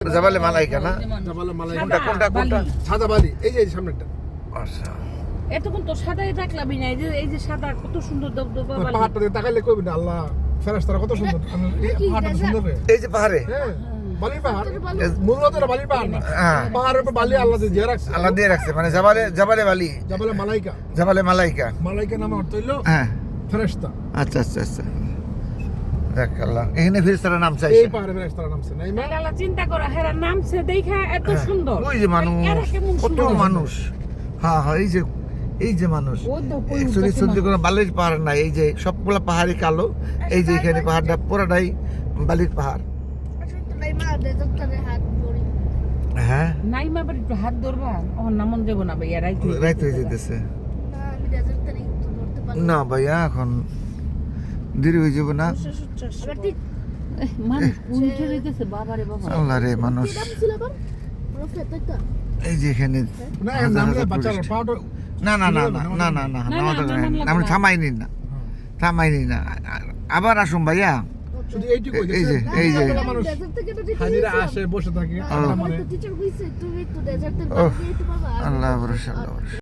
জাবালে মালাইকা না? জাবালে মালাইকা। কোনটা? সাদা বালি, এই যে সামনেরটা। আচ্ছা। এতক্ষণ তো সাদাই থাকলামই না, এই যে সাদা কত সুন্দর দবদবা বালি। পাহাড়টা দিয়ে তাকাইলে কইবেন না, আল্লাহ ফেরেশতারা কত সুন্দর। এই পাহাড়টা সুন্দর রে। এই যে পাহাড়ে হ্যাঁ, বালির পাহাড়। মূলত এটা বালির পাহাড় না। হ্যাঁ। পাহাড়ের উপর বালি আল্লাহ দিয়ে রাখছে। আল্লাহ দিয়ে রাখছে, মানে জাবালে বালি, জাবালে মালাইকা। জাবালে মালাইকা। মালাইকা নামে অর্থ হইলো হ্যাঁ, ফেরেশতা। আচ্ছা। দেখ আল্লাহ, এখানে ফেরেশতারা নাম এই চাইছে। পাহাড়ে ফেরেশতারা নামছে না ইমা। আল্লাহ চিন্তা করো, হেরা নামছে দেখা এত সুন্দর। ওই যে মানুষ, এরা কেমন কত সুন্দর। মানুষ। হ্যাঁ, এই যে মানুষ। অ্যাকচুয়ালি সত্যি কোনো বালির পাহাড় নাই, এই যে সবগুলা পাহাড়ই কালো। এই যে এখানে পাহাড়টা পুরোটাই বালির পাহাড়। হ্যাঁ, নাইমা বাড়ি একটু হাত ধরবা, ওর নামন দেবো না ভাইয়া, রাইত হয়ে যেতেছে। না ভাইয়া, এখন দেরি হয়ে যাবে না? মানুষ কোন ঠেলাইতেছে, বাবারে বাবা। আল্লাহ রে, মানুষ। এই যে এখানে না হাজার নামলে হাজার বাচ্চারা tourist। পাহাড়টা না, আমি থামাইনি না। আবার আসুন ভাইয়া। শুধু এইটুকু এই যে মানুষ হাজিরা আসে বসে থাকে। আল্লাহ ভরসা।